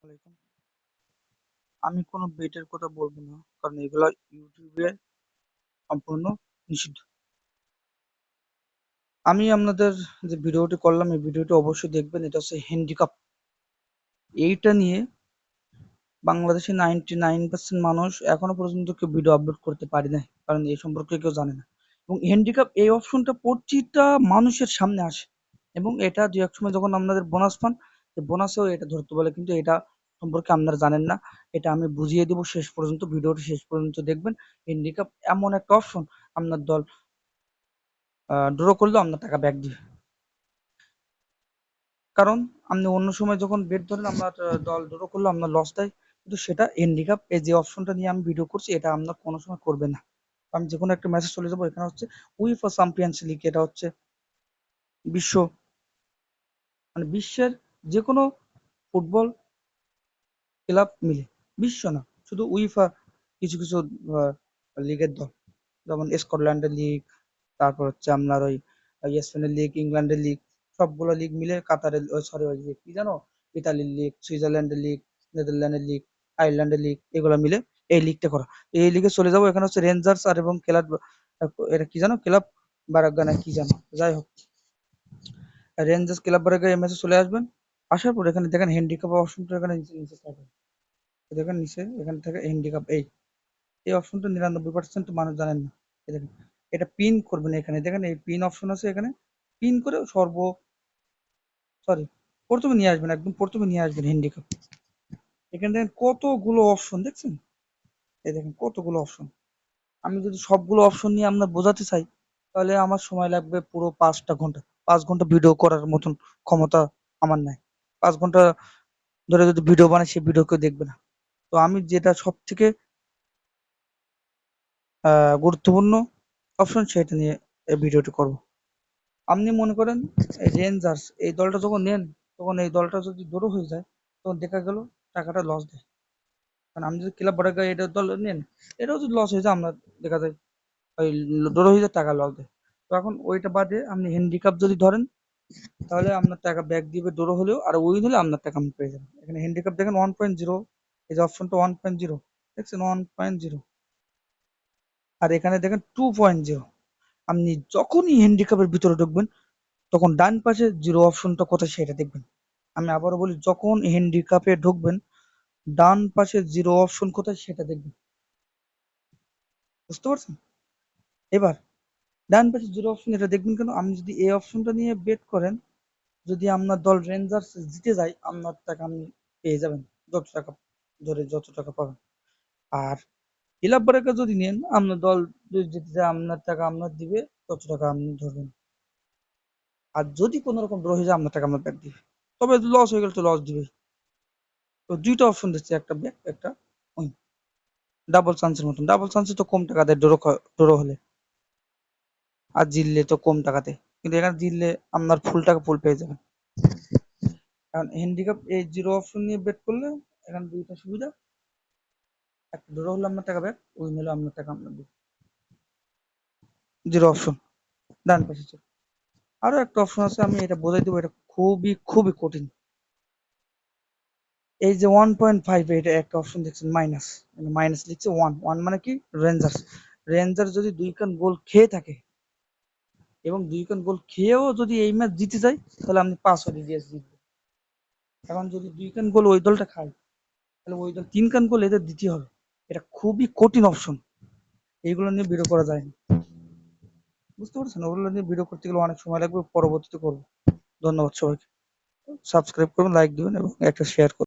আলাইকুম। আমি কোনো বেটের কথা বলবো না, কারণ এগুলা ইউটিউবে সম্পূর্ণ নিষিদ্ধ। আমি আপনাদের যে ভিডিওটি করলাম, এই ভিডিওটি অবশ্যই দেখবেন। এটা হচ্ছে হ্যান্ডিক্যাপ। এইটা নিয়ে বাংলাদেশে 99% মানুষ এখনো পর্যন্ত কেউ ভিডিও আপলোড করতে পারে নাই, কারণ এই সম্পর্কে কেউ জানে না। এবং হ্যান্ডিক্যাপ এই অপশনটা প্রতিটা মানুষের সামনে আসে, এবং এটা দু এক সময় যখন আপনাদের বোনাস পান, বোনাসেও এটা ধরতে বলে, কিন্তু এটা সম্পর্কে আপনারা জানেন না। এটা আমি বুঝিয়ে দেবো, শেষ পর্যন্ত ভিডিওটি শেষ পর্যন্ত দেখবেন। হ্যান্ডিক্যাপ এমন একটা অপশন, আপনার দল ড্র করলেও আপনার টাকা ব্যাক দিবে। কারণ আপনি অন্য সময় যখন বেট ধরেন, আপনার দল ড্র করলে আপনার লস দেয়, কিন্তু সেটা হ্যান্ডিক্যাপ এই যে অপশনটা নিয়ে আমি ভিডিও করছি, এটা আপনার কোনো সময় করবে না। আমি যে কোনো একটা মেসেজ চলে যাবো, এখানে হচ্ছে উইফা চ্যাম্পিয়ন্স লিগ। এটা হচ্ছে বিশ্ব, মানে বিশ্বের যে কোনো ফুটবল ক্লাব মিলে, বিশ্ব না, শুধু উইফা কিছু কিছু লিগের দল, যেমন স্কটল্যান্ডের লিগ, তারপর হচ্ছে আপনার ওই স্পেনের লিগ, ইংল্যান্ডের লিগ, সবগুলো লিগ মিলে কাতারের, সরি ওই লিগ কি জানো, ইতালির লিগ, সুইজারল্যান্ডের লিগ, নেদারল্যান্ডের লিগ, আয়ারল্যান্ডের লিগ, এগুলো মিলে এই লিগটা করা। এই লিগে চলে যাবো। এখানে হচ্ছে রেঞ্জার্স আর এবং ক্লাব, এটা কি জানো, ক্লাব বারাগা না কি জানো, যাই হোক, রেঞ্জার্স ক্লাব বারাগা এই ম্যাচে চলে আসবেন। আসার পর এখানে দেখেন হ্যান্ডিক্যাপ অপশনটা, এখানে নিচে নিচে থাকবে, দেখেন নিচে, এখান থেকে হ্যান্ডিক্যাপ এই এই অপশনটা 99% মানুষ জানেন না। এই দেখেন, এটা পিন করবেন, এখানে দেখেন এই পিন অপশন আছে, এখানে পিন করে সরি, প্রথমে নিয়ে আসবেন, একদম প্রথমে নিয়ে আসবেন হ্যান্ডিক্যাপ। এখানে দেখেন কতগুলো অপশন দেখছেন, এই দেখেন কতগুলো অপশন। আমি যদি সবগুলো অপশন নিয়ে আপনার বোঝাতে চাই, তাহলে আমার সময় লাগবে পুরো 5টা ঘন্টা। 5 ঘন্টা ভিডিও করার মতন ক্ষমতা আমার নাই। 5 ঘন্টা ধরে যদি ভিডিও বানাই, সে ভিডিও কেউ দেখবে না। তো আমি যেটা সব থেকে গুরুত্বপূর্ণ অপশন, সেটা নিয়ে এই ভিডিওটি করব। আপনি মনে করেন এই রেঞ্জার্স এই দলটা যখন নেন, তখন এই দলটা যদি ড্র হয়ে যায়, তখন দেখা গেল টাকাটা লস দেয়। কারণ আমি যদি ক্লাব বাড়াগা এটা দল নেন, এটাও যদি লস হয়ে যায়, আমরা দেখা যায় ওই ড্র হয়ে যায়, টাকা লস দেয়। তো এখন ওইটা বাদে আপনি হ্যান্ডিক্যাপ যদি ধরেন, তাহলে আপনার টাকা ব্যাক দিবে ড্র হলেও, আর উইন হলে আপনার টাকা আপনি পেয়ে যাবেন। এখানে হ্যান্ডিক্যাপ দেখেন 1.0, এই যে অপশনটা 1.0 দেখছেন, 1.0। আর এখানে দেখেন 2.0। আপনি যখনই হ্যান্ডিক্যাপের ভিতরে ঢুকবেন, তখন ডান পাশে জিরো অপশনটা কোথায় সেটা দেখবেন। আমি আবারও বলি, যখন হ্যান্ডিক্যাপে ঢুকবেন, ডান পাশে জিরো অপশন কোথায় সেটা দেখবেন। বুঝতে পারছেন? এবার ডান পাশে জিরো অপশন এটা দেখবেন কেন? আপনি যদি এই অপশনটা নিয়ে বেট করেন, যদি আপনার দল রেঞ্জার্স জিতে যায়, আপনার টাকা আপনি পেয়ে যাবেন, যত টাকা ধরে যত টাকা পাবেন। আর ক্লাব বারেকা যদি নেন, আপনার দল যদি জিতে যায়, আপনার টাকা আপনার দিবে, তত টাকা আপনি ধরবেন। আর যদি কোনো রকম ড্র হয়ে যায়, আপনার টাকা আপনার ব্যাক দিবে। তবে লস হয়ে গেলে তো লস দিবে। তো দুইটা অপশন দিচ্ছে, একটা ব্যাক, একটা উইন। ডাবল চান্সের মতন, ডাবল চান্সে তো কম টাকা দেয় ড্র হলে, আর জিতলে তো কম টাকা দেয়। কিন্তু এখানে জিতলে আপনার ফুল টাকা ফুল পেয়ে যাবেন। কারণ হ্যান্ডিক্যাপ এই জিরো অপশন নিয়ে বেট করলে এখানে দুইটা সুবিধা, একটা ড্র হলে আপনার টাকা ব্যাক, উইন হলে আপনার টাকা আপনার দিবে। জিরো অপশন ডান পাশে ছিল। আরো একটা অপশন আছে, আমি এটা বোঝাই দেবো, এটা খুবই খুবই কঠিন। এই যে 1.5, এটা একটা অপশন দেখছেন, মাইনাস, মাইনাস লিখছে ওয়ান, ওয়ান মানে কি, রেঞ্জার্স। রেঞ্জার যদি 2 খান গোল খেয়ে থাকে, এবং 2 খান গোল খেয়েও যদি এই ম্যাচ জিতে যায়, তাহলে আপনি 5 দিয়ে জিতবেন। এখন যদি 2 খান গোল ওই দলটা খায়, তাহলে ওই দল 3 খান গোল এদের দিতে হবে। এটা খুবই কঠিন অপশন, এইগুলো নিয়ে ভিডিও করা যায় না। বুঝতে পারছেন? ওগুলো নিয়ে ভিডিও করতে গেলে অনেক সময় লাগবে, পরবর্তীতে করবো। ধন্যবাদ সবাইকে। সাবস্ক্রাইব করবেন, লাইক দিবেন এবং একটা শেয়ার করবেন।